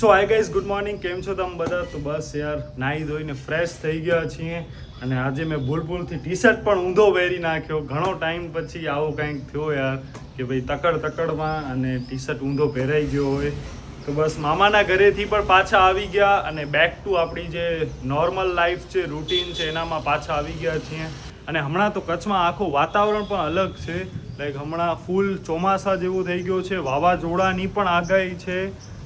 સો hi guys, good morning. કેમ છો તમે બધા? તો બસ યાર નાહી ધોઈને ફ્રેશ થઈ ગયા છીએ અને આજે મેં ભૂલથી ટી શર્ટ પણ ઊંધો પહેરી નાખ્યો. ઘણો ટાઈમ પછી આવો કંઈક થયો યાર કે ભાઈ તકડમાં અને ટી શર્ટ ઊંધો પહેરાઈ ગયો હોય. તો બસ મામાના ઘરેથી પણ પાછા આવી ગયા અને બેક ટુ આપણી જે નોર્મલ લાઈફ છે, રૂટીન છે, એનામાં પાછા આવી ગયા છીએ. અને હમણાં તો કચ્છમાં આખું વાતાવરણ પણ અલગ છે. લાઈક હમણાં ફૂલ ચોમાસા જેવું થઈ ગયું છે, વાવાઝોડાની પણ આગાહી છે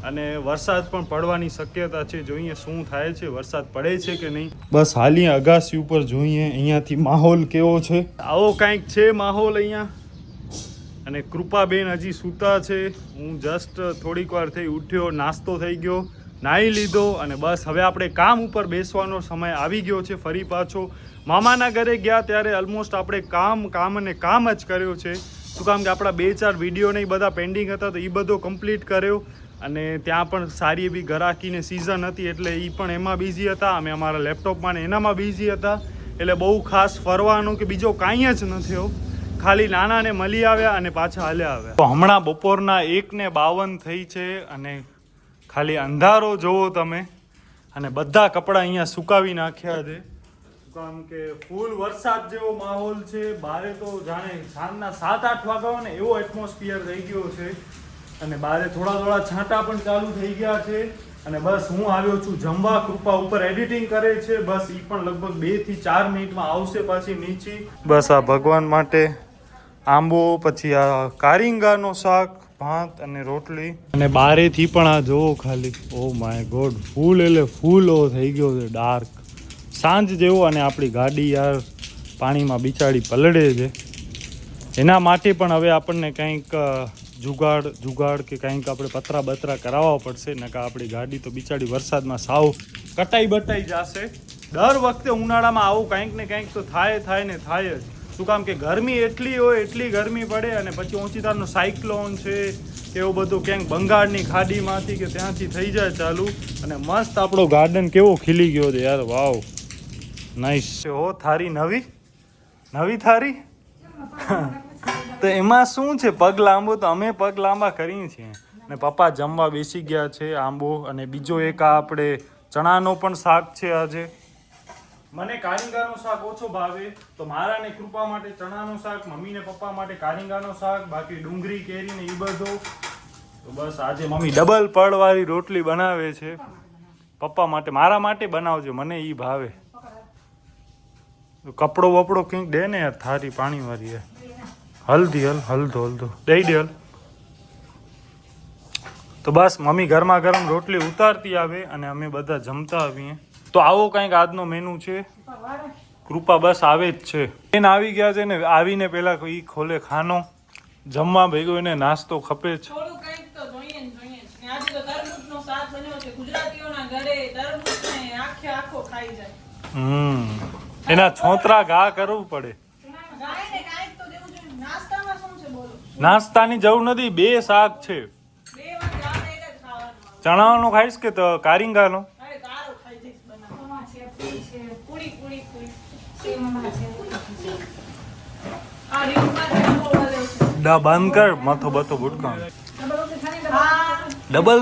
અને વરસાદ પણ પડવાની શક્યતા છે. જોઈએ શું થાય છે, વરસાદ પડે છે કે નહીં. બસ હાલી અગાસી ઉપર જોઈએ અહીંયાથી માહોલ કેવો છે. આવો કાંઈક છે માહોલ અહીંયા. અને કૃપાબેન હજી સૂતા છે. હું જસ્ટ થોડીક વાર થઈ ઉઠ્યો, નાસ્તો થઈ ગયો, નાહી લીધો અને બસ હવે આપણે કામ ઉપર બેસવાનો સમય આવી ગયો છે. ફરી પાછો મામાના ઘરે ગયા ત્યારે ઓલમોસ્ટ આપણે કામ અને કામ જ કર્યો છે. શું કામ કે આપણા 2-4 વિડીયો ને એ બધા પેન્ડિંગ હતા તો એ બધો કમ્પ્લીટ કર્યો. અને ત્યાં પણ સારી એવી ગરાકીની સિઝન હતી એટલે એ પણ એમાં બિઝી હતા. અમે અમારા લેપટોપમાં ને એનામાં બિઝી હતા. એટલે બહુ ખાસ ફરવાનું કે બીજો કાંઈ જ ન થયો. ખાલી નાનાને મળી આવ્યા અને પાછા હાલ્યા આવ્યા. તો હમણાં બપોરના 1:52 થઈ છે અને ખાલી અંધારો જોવો તમે. અને બધા કપડાં અહીંયા સુકાવી નાખ્યા છે. કારણ કે ફૂલ વરસાદ જેવો માહોલ છે. બારે તો જાણે સાંજના 7-8 વાગ્યા ને એવો એટમોસ્ફિયર થઈ ગયો છે. અને બારે થોડા છાંટા પણ ચાલુ થઈ ગયા છે. અને બસ હું આવ્યો છું જમવા. કૃપા ઉપર એડિટિંગ કરે છે. બસ એ પણ લગભગ 2 થી 4 મિનિટમાં આવશે પાછી નીચે. બસ આ ભગવાન માટે આંબો, પછી આ કારિંગાનો શાક, ભાત અને રોટલી. અને બારેથી પણ આ જોવો ખાલી, ઓ માય ગોડ, ફૂલ એટલે ફૂલો થઈ ગયો છે, ડાર્ક સાંજ જેવો. અને આપણી ગાડી યાર પાણીમાં બિચારી પલળે છે. એના માટે પણ હવે આપણને કંઈક જુગાડ કે કંઈક આપણે પતરા કરાવવા પડશે. નકા આપણી ગાડી તો બિચારી વરસાદમાં સાવ કટાઈ જશે. દર વખતે ઉનાળામાં આવું કંઈક ને કંઈક તો થાય જ. શું કામ કે ગરમી એટલી હોય, એટલી ગરમી પડે અને પછી ઓચિતાનો સાયક્લોન છે કે એવું બધું ક્યાંક બંગાળની ખાડીમાંથી કે ત્યાંથી થઈ જાય ચાલુ. અને મસ્ત આપણો ગાર્ડન કેવો ખીલી ગયો છે યાર, વાવ નાઈસ. હો થારી નવી થારી તો એમાં શું છે, પગ લાંબો તો અમે પગ લાંબા કરીએ છીએ. ને પપ્પા જમવા બેસી ગયા છે. આંબો અને બીજો એક આ આપણે ચણાનો પણ શાક છે આજે. મને કારિંગાનો શાક ઓછો ભાવે તો મારા ને કૃપા માટે ચણાનો શાક, મમ્મી ને પપ્પા માટે કારિંગાનો શાક, બાકી ડુંગળી કેરી ને એ બધો. તો બસ આજે મમ્મી ડબલ પળવાળી રોટલી બનાવે છે. પપ્પા માટે, મારા માટે બનાવજો, મને એ ભાવે. કપડો વપડો કંઈક દે ને યાર, થારી પાણી વાળી હલધો દઈ દે હલ. તો બસ મમ્મી ગરમા ગરમ રોટલી ઉતારતી આવે અને અમે બધા જમતા આવીએ. તો આવો કંઈક આજનો મેનુ છે. કૃપા બસ આવે જ છે. એને આવી ગયા છે ને, આવીને પેલા ઈ ખોલે ખાનો. જમવા ભેગો એને નાસ્તો ખપે છે. એના છોતરા ઘા કરવું પડે. નાસ્તાની જરૂર નથી, 2 શાક છે. ચણાનો ખાઈશ કે તો કારિંગાનો? બંધ કર, માથો બતો ભૂટકા. ડબલ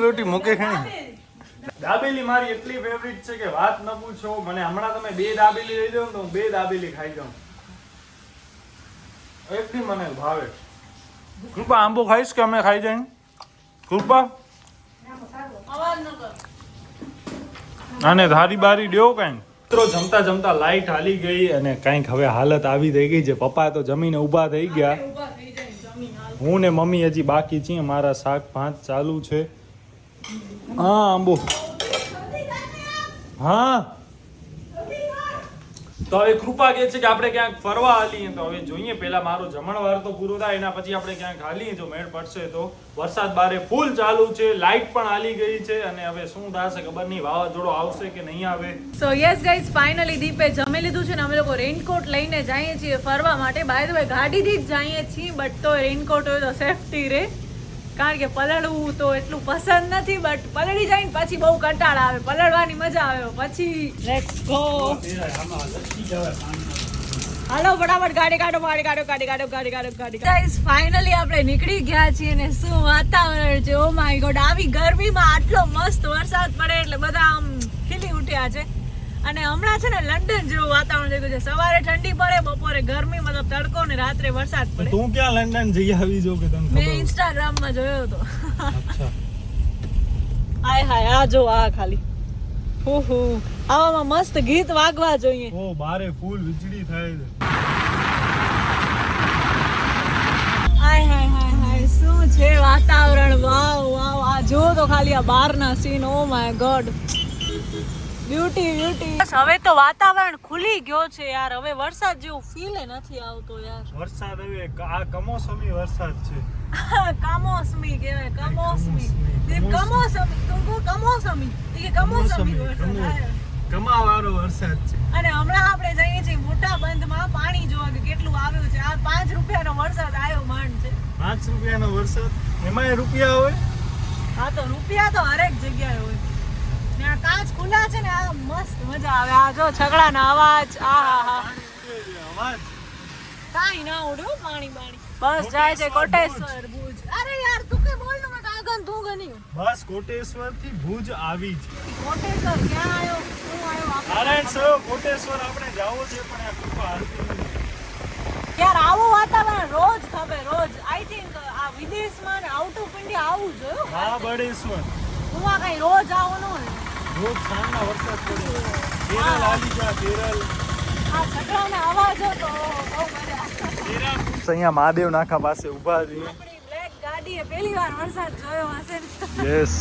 રોટી મૂકે ખાણી. દાબેલી મારી એટલી ફેવરિટ છે કે વાત ન પૂછો. મને હમણાં તમે 2 દાબેલી લઈ દો તો હું 2 દાબેલી ખાઈ જાઉં. એટલી મને ભાવે. કૃપા આંબો ખાઈશ કે અમે ખાઈ જાય? કૃપા અને ધારી બારી દેવો કઈ. મિત્રો જમતા લાઈટ હાલી ગઈ અને કંઈક હવે હાલત આવી થઈ ગઈ છે. પપ્પા તો જમીને ઊભા થઈ ગયા. હું ને મમ્મી હજી બાકી છીએ. મારા શાક ભાત ચાલુ છે. હા આંબો, હા. તો હવે કૃપા કહે છે કે આપણે ક્યાંક ફરવા હાલીએ. તો હવે જોઈએ, પેલા મારો જમણવાર તો પૂરો થાય એના પછી આપણે ક્યાંક હાલીએ. જો મેળ પડશે તો. વરસાદ બારે ફૂલ ચાલુ છે, લાઈટ પણ હાલી ગઈ છે અને હવે શું થશે ખબર નહીં, વાવાઝોડો આવશે કે નહીં આવે. સો યસ ગાઈઝ, ફાઇનલી દીપે જમી લીધું છે ને અમે લોકો રેનકોટ લઈને જઈએ છીએ ફરવા માટે. બાય ધ વે ગાડીથી જ જઈએ છીએ, બટ તો રેનકોટ હોય તો સેફટી રહે. કારણ કે પલળવું તો એટલું પસંદ નથી, બટ પલળી જાય ને પછી બહુ કંટાળા આવે. પલળવાની મજા આવે પછી લેટ્સ ગો. હાલો ફટાફટ ગાડી કાઢો ગાઈસ ફાઇનલી આપણે નીકળી ગયા છીએ ને શું વાતાવરણ છે ઓ માય ગોડ આવી ગરમીમાં આટલો મસ્ત વરસાદ પડે એટલે બધા આમ ખીલી ઉઠ્યા છે અને હમણાં છે ને લંડન જેવું વાતાવરણ થઈ ગયું છે સવારે ઠંડી પડે બપોરે ગરમી મતલબ તડકો ને રાત્રે વરસાદ પડે તું ક્યાં લંડન જઈ આવી જો કે તને મેં ઇન્સ્ટાગ્રામ માં જોયો હતો અચ્છા હાય હાય આ જો આ ખાલી ઓહો આવામાં મસ્ત ગીત વાગવા જોઈએ ઓ બારે ફૂલ વીજળી થાય છે હાય હાય હાય હાય શું છે વાતાવરણ વાવ વાવ આ જો તો ખાલી આ બહારના scene oh my God beauty બસ હવે તો વાતાવરણ ખુલી ગયો છે યાર હવે વરસાદ જેવું ફીલ નથી આવતો યાર વરસાદ હવે આ કમોસમી વરસાદ છે કમોસમી કહેવાય કમોસમી તુમકો કમોસમી વરસાદ આયો કમાવાળો વરસાદ છે અને હમણાં આપણે જઈએ છીએ મોટા બંધમાં પાણી જોવા કે કેટલું આવ્યું છે આ 5 રૂપિયાનો વરસાદ આવ્યો માંડ છે 5 રૂપિયાનો વરસાદ એમાંય રૂપિયા હોય હા તો રૂપિયા તો હરેક જગ્યાએ હોય ને આ કાચ ખુલ્લા છે ને આ મસ્ત મજા આવે આ જો છગડાના અવાજ અવાજ કાઈ ના ઉડ્યો પાણી બસ જાય છે કોટેશ્વર ભુજ અરે યાર તું કે બોલ ને મત આગળ તું ગની બસ કોટેશ્વર થી ભુજ આવી છે કોટેશ્વર ક્યાં આવ્યો શું આવ્યો નારાયણ સર કોટેશ્વર આપણે જાવો છે પણ આ કૃપા હાલતી નથી યાર આવું વાતાવરણ રોજ ખબર રોજ આઈ થિંક આ વિદેશમાં ને આઉટ ઓફ ઇન્ડિયા આવું જોયું મહાબળેશ્વર હું આ કઈ રોજ આવું ન હોય રોજ સાંજના વરસાદ પડે કેરળ આવી જા કેરળ આ છકડાના અવાજો તો બહુ મજા અહીંયા મહાદેવ નાકા પાસે ઊભા છીએ આપણી બ્લેક ગાડીએ પહેલી વાર વરસાદ જોયો હશે ને યસ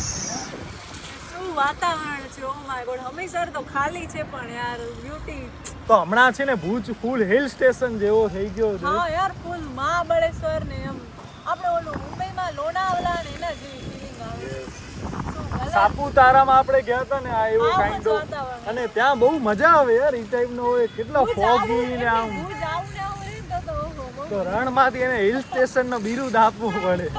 શું વાતાવરણ છે ઓ માય ગોડ હમીસર તો ખાલી છે પણ યાર બ્યુટી તો હમણાં છે ને ભુજ ફૂલ હિલ સ્ટેશન જેવો થઈ ગયો છે હા યાર ફૂલ મહાબળેશ્વર ને એમ આપણે ઓલું મુંબઈમાં લોનાવાલા ને એના જેવી ફીલિંગ આવે સાપુતારામાં આપણે ગયા હતા ને આ એવું આવું કાઇન્ડ જ ઓફ વાતાવરણ. અને ત્યાં બહુ મજા આવે યાર ઈ ટાઈપ નો હોય કેટલા ફોગી ને આમ ભુજ આવું ને આવું રહીને તો ઓહો બહુ તો રણમાંથી એને હિલ સ્ટેશન નો બિરુદ આપવું પડે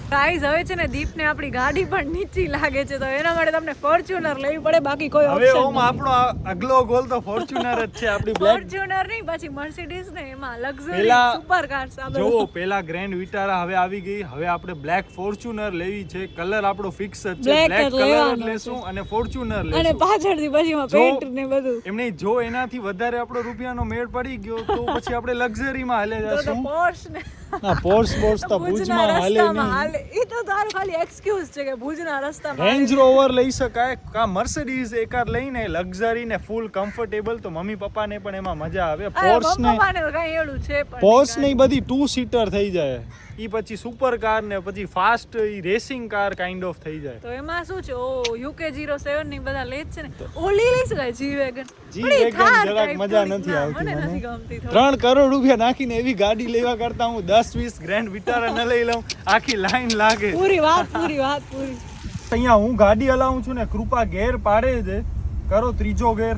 ગાઈસ હવે છે ને દીપને આપણી ગાડી પણ નીચી લાગે છે તો એના માટે તમને ફોર્ચ્યુનર લેવી પડે બાકી કોઈ હવે ઓપ્શન ઓમ આપણો અગલો ગોલ તો ફોર્ચ્યુનર જ છે આપણી બ્લેક ફોર્ચ્યુનર નહીં પછી મર્સિડીઝ ને એમાં લક્ઝરી પેલા સુપર કાર્સ આ જો બધું પેલા ગ્રેન્ડ વિટારા હવે આવી ગઈ હવે આપણે બ્લેક ફોર્ચ્યુનર લેવી છે કલર આપણો ફિક્સ જ છે Black બ્લેક જ કલર લેવાનો લેશું અને ફોર્ચ્યુનર અને લેશું પાછળથી પછી એમાં જો- પેન્ટ ને બધું એમને જો એનાથી વધારે આપણો રૂપિયાનો મેળ પડી ગયો તો પછી આપણે લક્ઝરીમાં હાલે તો જશું પોર્શ ને ના પોર્સ તો ભુજના ભુજમાં હાલે રસ્તામાં નહીં હાલે ઈ તો તારું ખાલી એક્સક્યુઝ છે કે ભુજના રસ્તામાં રેન્જ રોવર લઈ શકાય કા મર્સિડીઝ એકાર લઈને લક્ઝરી ને ફૂલ કમ્ફર્ટેબલ તો મમ્મી પપ્પાને પણ એમાં મજા આવે પોર્સ ને પપ્પાને કઈ એવડું છે પણ પોર્સ ને ઈ બધી 2 સીટર થઈ જાય ઈ પછી સુપર કાર ને પછી fast E racing car kind of થઈ જાય તો એમાં શું છે ઓ UK 07 ની બધા લે છે ને ઓલી લઈ શકાય G wagon G-Wagon જરાક મજા નથી આવતી મને મને. નથી ગમતી થોડી. 3 કરોડ રૂપિયા નાખીને એવી ગાડી લેવા કરતા હું 10-20 ગ્રેન્ડ વિટારા ન લઈ લઉં આખી લાઈન લાગે પૂરી વાત પૂરી અહીંયા હું ગાડી હલાવું છું ને કૃપા ગેર પાડે છે કરો ત્રીજો ગેર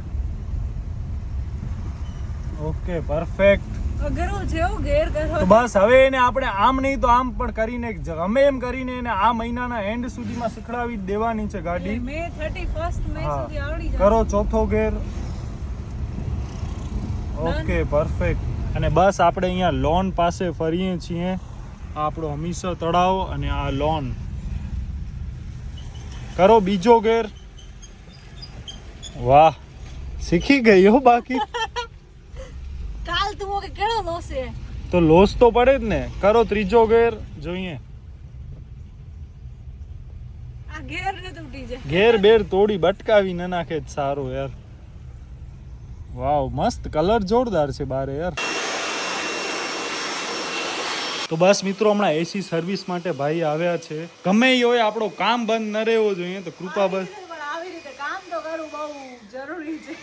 ઓકે પરફેક્ટ અઘરું છે ઓ ગેર તો કરો બસ હવે એને આપણે આમ નહીં તો આમ પણ કરીને ગમે એમ કરીને એને આ મહિનાના એન્ડ સુધીમાં શીખડાવી જ દેવાની છે ગાડી મે 31st મે હા. સુધી આવડી જાય કરો ચોથો ગેર ઓકે પરફેક્ટ અને બસ આપણે અહીંયા લોન પાસે ફરીએ છીએ આ આપણો હમીસર તળાવ અને આ લોન કરો બીજો ગેર વાહ શીખી ગઈ હો બાકી કાલ તું કે કેળો લોસે તો લોસ તો પડે જ ને કરો ત્રીજો ગેર જોઈએ આ ગેર ને તૂટી જાય ઘેર બેર તોડી બટકાવી ન નાખે જ સારું યાર વાવ મસ્ત કલર જોરદાર છે બારે યાર તો બસ મિત્રો હમણાં એસી સર્વિસ માટે ભાઈ આવ્યા છે ગમે એ હોય આપણો કામ બંધ ન રહેવો જોઈએ તો કૃપા બસ પણ આવી રીતે કામ તો કરવું બહુ જરૂરી છે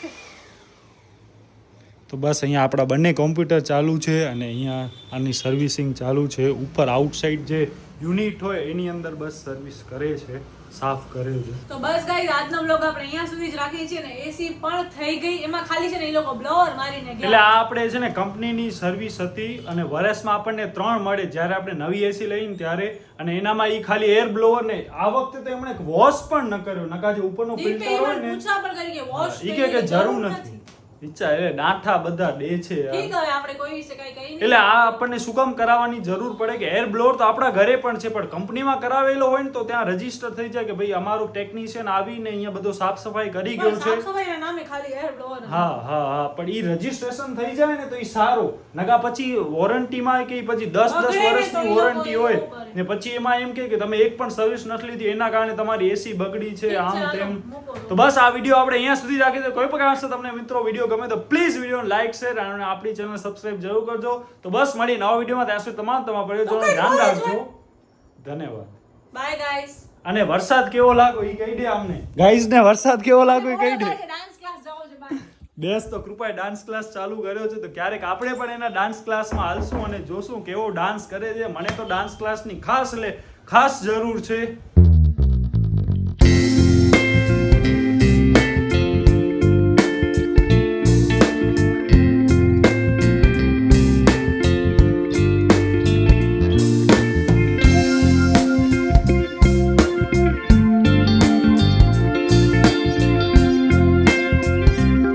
તો બસ અહીંયા આપણા બંને કોમ્પ્યુટર ચાલુ છે અને અહીંયા આની સર્વિસિંગ ચાલુ છે ઉપર આઉટસાઇડ જે યુનિટ હોય એની અંદર બસ સર્વિસ કરે છે સાફ કરે છે તો બસ ગાઈસ આજનો બ્લોગ આપણે અહીંયા સુધી જ રાખીએ છીએ ને એસી પણ થઈ ગઈ એમાં ખાલી છે ને એ લોકો બ્લોઅર મારીને એટલે ગયા આ આપણે છે ને કંપનીની સર્વિસ હતી અને વર્ષમાં આપણને 3 મળે જ્યારે આપણે નવી એસી લઈને ત્યારે અને એનામાં ઈ ખાલી એર બ્લોઅર ને આ વખતે તો એમણે વોશ પણ ન કર્યો નકા જે ઉપરનો દીપે ફિલ્ટર હોય મને ને પૂછા પણ કરી કે વોશ ઈ કે જરૂર નથી ઈચ્છા એટલે ડાઠા બધા ડે છે યાર. ઠીક હવે આપણે કોઈ વિશે કઈ કહી નહીં. એટલે આ આપણને શું કામ કરાવવાની જરૂર પડે કે એર બ્લોઅર તો આપણા ઘરે પણ છે, પણ કંપનીમાં કરાવેલો હોય ને તો ત્યાં રજીસ્ટર થઈ જાય કે ભાઈ અમારું ટેકનિશિયન આવીને અહીંયા બધો સાફ સફાઈ કરી ગયો પણ છે. સાફ સફાઈના નામે ખાલી એર બ્લોઅર. હા પણ ઈ રજીસ્ટ્રેશન થઈ જાય ને તો ઈ સારું. નકા પછી વોરંટીમાં કે પછી 10 બગડે ને વર્ષની તો ઈ લોકો વોરંટી હોય એવું કરે. ને પછી એમાં એમ કે તમે એક પણ સર્વિસ નથી લીધી એના કારણે તમારી એસી બગડી છે ઠીક છે, આમ હાલો, તેમ. મૂકો. તો બસ આ વિડીયો આપણે અહીંયા સુધી રાખી દે. કોઈ પણ કારણસર તમને મિત્રો વિડીયો ગમે તો પ્લીઝ વિડીયોને લાઈક શેર અને આપણી ચેનલ સબસ્ક્રાઇબ જરૂર કરજો. તો બસ મળી નવા વિડીયોમાં. ત્યાં સુધી તમારા પરિવારજનોનું ધ્યાન રાખજો. ધન્યવાદ. Bye guys. અને વરસાદ કેવો લાગ્યો ઈ કહી દે અમને. ગાઈઝ ને વરસાદ કેવો લાગ્યો ઈ કહી દે. ડાન્સ ક્લાસ જાઓ છો બાય. બેસ તો કૃપાએ ડાન્સ ક્લાસ ચાલુ કર્યો છે, તો ક્યારેક આપણે પણ એના ડાન્સ ક્લાસમાં હાલશું અને જોશું કેવો ડાન્સ કરે છે. મને તો ડાન્સ ક્લાસની ખાસ જરૂર છે.